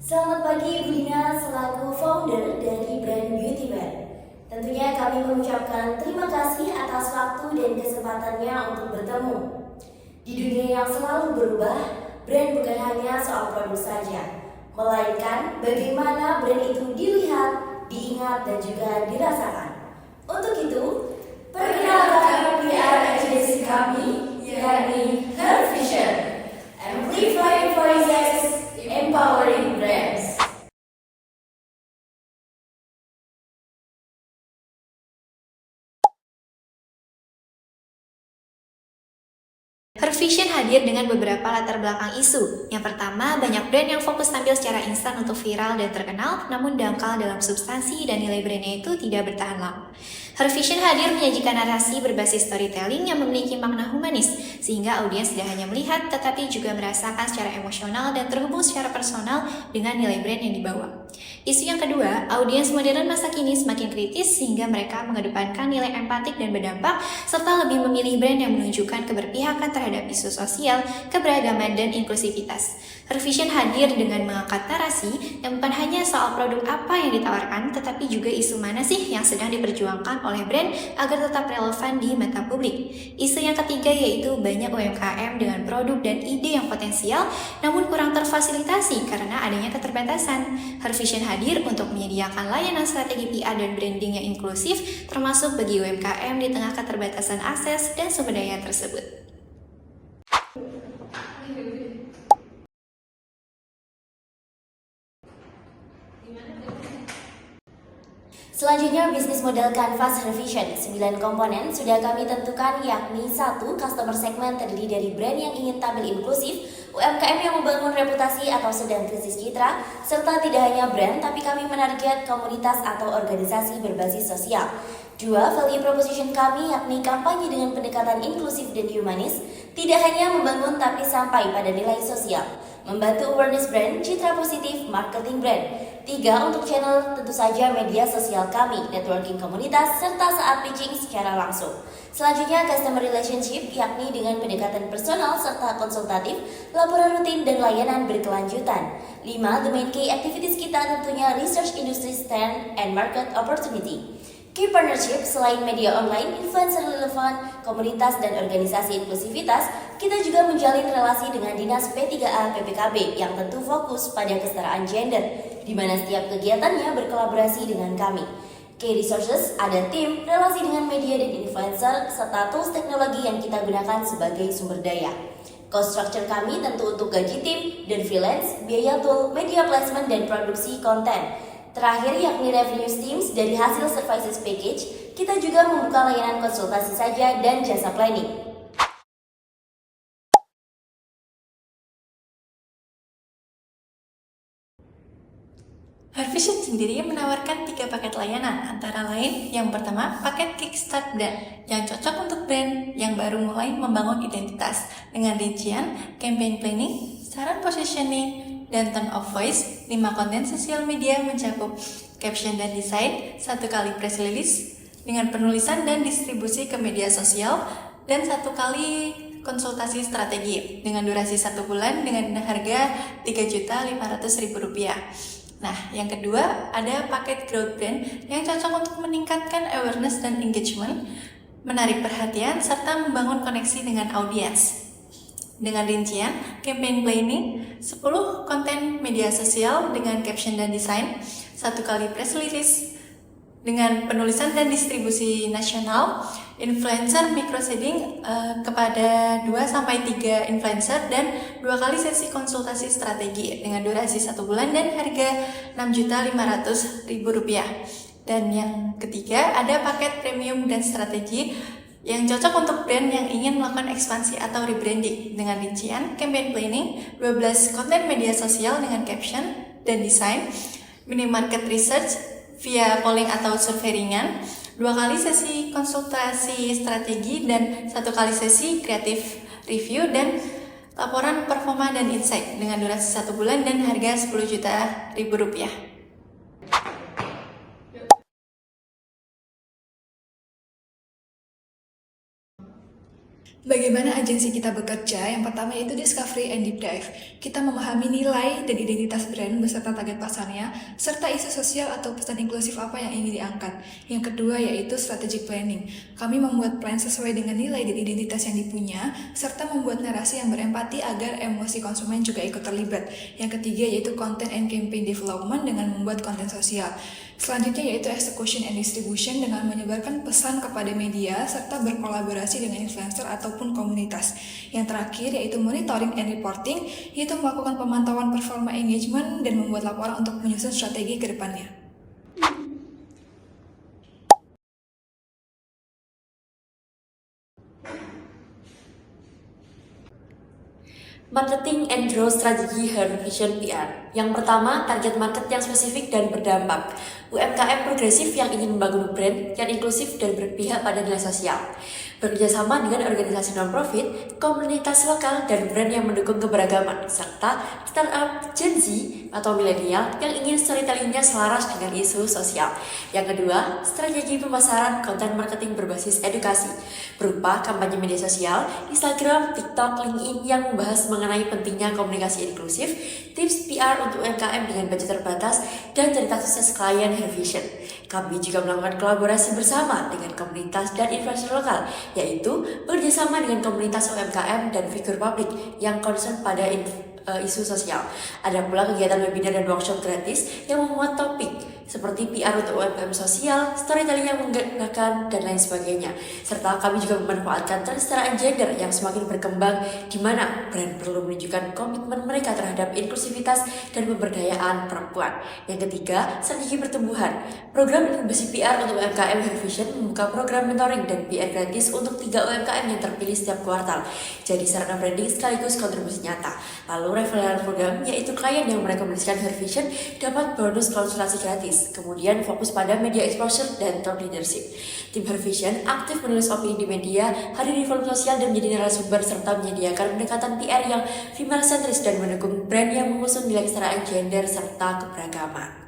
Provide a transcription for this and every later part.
Selamat pagi Bu Dina selaku founder dari brand Beauty Wear. Tentunya kami mengucapkan terima kasih atas waktu dan kesempatannya untuk bertemu. Di dunia yang selalu berubah, brand bukan hanya soal produk saja, melainkan bagaimana brand itu dilihat, diingat, dan juga dirasakan. Untuk itu, perkenalkan PR agency kami, yakni Her Vision, Amplifying Voices, Empowering Brands. Her Vision hadir dengan beberapa latar belakang isu. Yang pertama, banyak brand yang fokus tampil secara instan untuk viral dan terkenal, namun dangkal dalam substansi dan nilai brandnya itu tidak bertahan lama. Her Vision hadir menyajikan narasi berbasis storytelling yang memiliki makna humanis, sehingga audiens tidak hanya melihat, tetapi juga merasakan secara emosional dan terhubung secara personal dengan nilai brand yang dibawa. Isu yang kedua, audiens modern masa kini semakin kritis sehingga mereka mengedepankan nilai empatik dan berdampak, serta lebih memilih brand yang menunjukkan keberpihakan terhadap isu sosial, keberagaman, dan inklusivitas. Her Vision hadir dengan mengangkat narasi yang bukan hanya soal produk apa yang ditawarkan, tetapi juga isu mana sih yang sedang diperjuangkan oleh brand agar tetap relevan di mata publik. Isu yang ketiga yaitu banyak UMKM dengan produk dan ide yang potensial, namun kurang terfasilitasi karena adanya keterbatasan. Her Vision hadir untuk menyediakan layanan strategi PR dan branding yang inklusif, termasuk bagi UMKM di tengah keterbatasan akses dan sumber daya tersebut. Selanjutnya, bisnis model Canvas Her Vision. 9 komponen sudah kami tentukan, yakni 1. Customer segment terdiri dari brand yang ingin tampil inklusif, UMKM yang membangun reputasi atau sedang krisis citra, serta tidak hanya brand, tapi kami menarget komunitas atau organisasi berbasis sosial. 2. Value proposition kami yakni kampanye dengan pendekatan inklusif dan humanis, tidak hanya membangun tapi sampai pada nilai sosial. Membantu awareness brand, citra positif, marketing brand. 3. Untuk channel tentu saja media sosial kami, networking komunitas, serta saat pitching secara langsung. Selanjutnya customer relationship yakni dengan pendekatan personal serta konsultatif, laporan rutin dan layanan berkelanjutan. 5. The main key activities kita tentunya research industry stand and market opportunity. Key partnership selain media online, influencer relevan, komunitas dan organisasi inklusivitas, kita juga menjalin relasi dengan Dinas P3A PPKB yang tentu fokus pada kesetaraan gender, di mana setiap kegiatannya berkolaborasi dengan kami. Key resources ada tim, relasi dengan media dan influencer, serta tools teknologi yang kita gunakan sebagai sumber daya. Cost structure kami tentu untuk gaji tim dan freelance, biaya tool, media placement dan produksi konten. Terakhir yakni revenue streams dari hasil services package, kita juga membuka layanan konsultasi saja dan jasa planning. Her Vision sendiri menawarkan 3 paket layanan, antara lain yang pertama, paket Kickstart Brand, yang cocok untuk brand yang baru mulai membangun identitas, dengan rincian, campaign planning, saran positioning, dan tone of voice. 5 konten sosial media mencakup caption dan desain, 1 kali press release, dengan penulisan dan distribusi ke media sosial, dan 1 kali konsultasi strategi, dengan durasi 1 bulan dengan harga Rp3.500.000. Nah, yang kedua ada paket Growth Brand yang cocok untuk meningkatkan awareness dan engagement, menarik perhatian, serta membangun koneksi dengan audiens. Dengan rincian, campaign planning, 10 konten media sosial dengan caption dan desain, 1 kali press release, dengan penulisan dan distribusi nasional, influencer microseeding kepada 2-3 influencer, dan 2 kali sesi konsultasi strategi dengan durasi 1 bulan dan harga Rp6.500.000. Dan yang ketiga ada paket premium dan strategi yang cocok untuk brand yang ingin melakukan ekspansi atau rebranding, dengan rincian, campaign planning, 12 konten media sosial dengan caption dan desain, mini market research via polling atau survei ringan, 2 kali sesi konsultasi strategi, dan 1 kali sesi creative review dan laporan performa dan insight dengan durasi 1 bulan dan harga Rp10.000.000. Bagaimana agensi kita bekerja? Yang pertama yaitu discovery and deep dive. Kita memahami nilai dan identitas brand beserta target pasarnya, serta isu sosial atau pesan inklusif apa yang ingin diangkat. Yang kedua yaitu strategic planning. Kami membuat plan sesuai dengan nilai dan identitas yang dipunya, serta membuat narasi yang berempati agar emosi konsumen juga ikut terlibat. Yang ketiga yaitu content and campaign development dengan membuat konten sosial. Selanjutnya yaitu execution and distribution dengan menyebarkan pesan kepada media serta berkolaborasi dengan influencer ataupun komunitas. Yang terakhir yaitu monitoring and reporting, yaitu melakukan pemantauan performa engagement dan membuat laporan untuk menyusun strategi ke depannya. Marketing and Growth Strategy Her Vision PR. Yang pertama, target market yang spesifik dan berdampak. UMKM progresif yang ingin membangun brand yang inklusif dan berpihak pada nilai sosial. Bekerjasama dengan organisasi non-profit, komunitas lokal, dan brand yang mendukung keberagaman, serta startup Gen Z atau milenial yang ingin storytellingnya selaras dengan isu sosial. Yang kedua, strategi pemasaran konten marketing berbasis edukasi, berupa kampanye media sosial, Instagram, TikTok, LinkedIn yang membahas mengenai pentingnya komunikasi inklusif, tips PR untuk UMKM dengan budget terbatas, dan cerita sukses klien Her Vision. Kami juga melakukan kolaborasi bersama dengan komunitas dan influencer lokal, yaitu bekerjasama dengan komunitas UMKM dan figur publik yang concern pada isu sosial. Ada pula kegiatan webinar dan workshop gratis yang memuat topik seperti PR untuk UMKM sosial, storytelling yang menggerakkan, dan lain sebagainya. Serta kami juga memanfaatkan kesetaraan gender yang semakin berkembang, di mana brand perlu menunjukkan komitmen mereka terhadap inklusivitas dan pemberdayaan perempuan. Yang ketiga, strategi pertumbuhan. Program inkubasi PR untuk UMKM Her Vision membuka program mentoring dan PR gratis untuk 3 UMKM yang terpilih setiap kuartal. Jadi sarana branding sekaligus kontribusi nyata. Lalu referral program, yaitu klien yang merekomendasikan Her Vision dapat bonus konsultasi gratis. Kemudian fokus pada media exposure dan top leadership. Tim Her Vision aktif menulis opini di media, hadir di forum sosial dan menjadi narasumber serta menyediakan pendekatan PR yang female centris dan mendukung brand yang mengusung nilai kesetaraan gender serta keberagaman.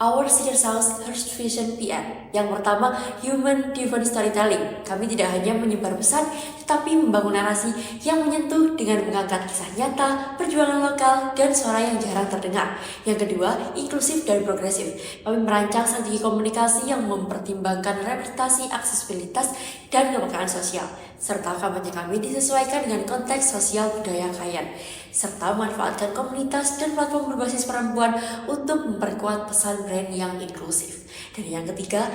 Our Secret Sauce Her Vision PR. Yang pertama, Human Driven Storytelling. Kami tidak hanya menyebar pesan, tetapi membangun narasi yang menyentuh dengan mengangkat kisah nyata, perjuangan lokal, dan suara yang jarang terdengar. Yang kedua, inklusif dan progresif. Kami merancang strategi komunikasi yang mempertimbangkan representasi, aksesibilitas, dan kepekaan sosial. Serta kampanye kami disesuaikan dengan konteks sosial budaya klien. Serta memanfaatkan komunitas dan platform berbasis perempuan untuk memperkuat pesan brand yang inklusif. Dan yang ketiga,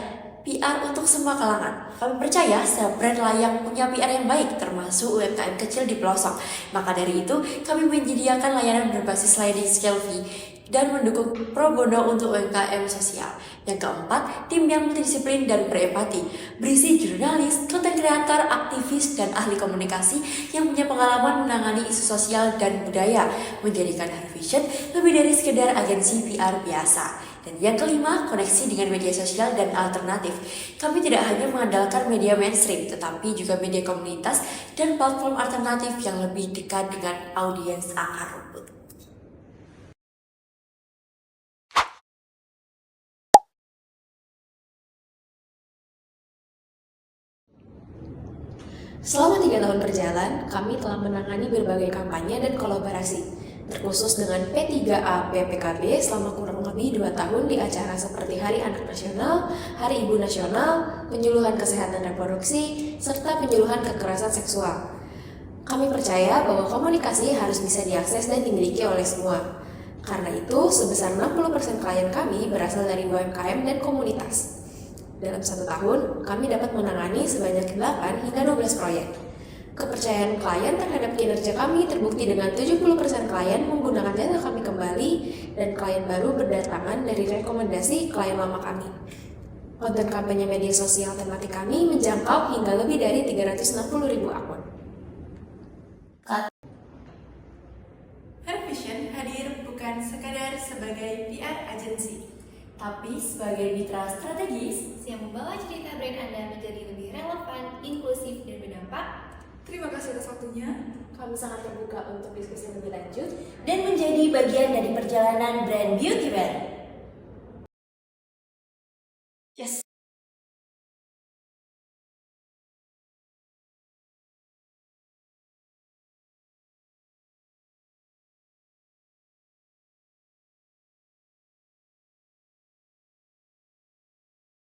PR untuk semua kalangan. Kami percaya setiap brand layak punya PR yang baik, termasuk UMKM kecil di pelosok. Maka dari itu, kami menyediakan layanan berbasis sliding scale fee dan mendukung pro bono untuk UMKM sosial. Yang keempat, tim yang multidisiplin dan berempati, berisi jurnalis, konten kreator, aktivis, dan ahli komunikasi yang punya pengalaman menangani isu sosial dan budaya, menjadikan Her Vision lebih dari sekedar agensi PR biasa. Dan yang kelima, koneksi dengan media sosial dan alternatif. Kami tidak hanya mengandalkan media mainstream, tetapi juga media komunitas dan platform alternatif yang lebih dekat dengan audiens akar rumput. Selama 3 tahun berjalan, kami telah menangani berbagai kampanye dan kolaborasi, terkhusus dengan P3A PPKB selama kurang lebih 2 tahun di acara seperti Hari Anak Nasional, Hari Ibu Nasional, penyuluhan kesehatan reproduksi, serta penyuluhan kekerasan seksual. Kami percaya bahwa komunikasi harus bisa diakses dan dimiliki oleh semua. Karena itu, sebesar 60% klien kami berasal dari UMKM dan komunitas. Dalam 1 tahun, kami dapat menangani sebanyak 8 hingga 12 proyek. Kepercayaan klien terhadap kinerja kami terbukti dengan 70% klien menggunakan jasa kami kembali dan klien baru berdatangan dari rekomendasi klien lama kami. Konten kampanye media sosial tematik kami menjangkau hingga lebih dari 360.000 akun. Her Vision hadir bukan sekadar sebagai PR agency, tapi sebagai mitra strategis yang membawa cerita brand Anda menjadi lebih relevan, inklusif, dan berdampak. terima kasih atas waktunya. Kami sangat terbuka untuk diskusi lebih lanjut. dan menjadi bagian dari perjalanan brand beauty brand.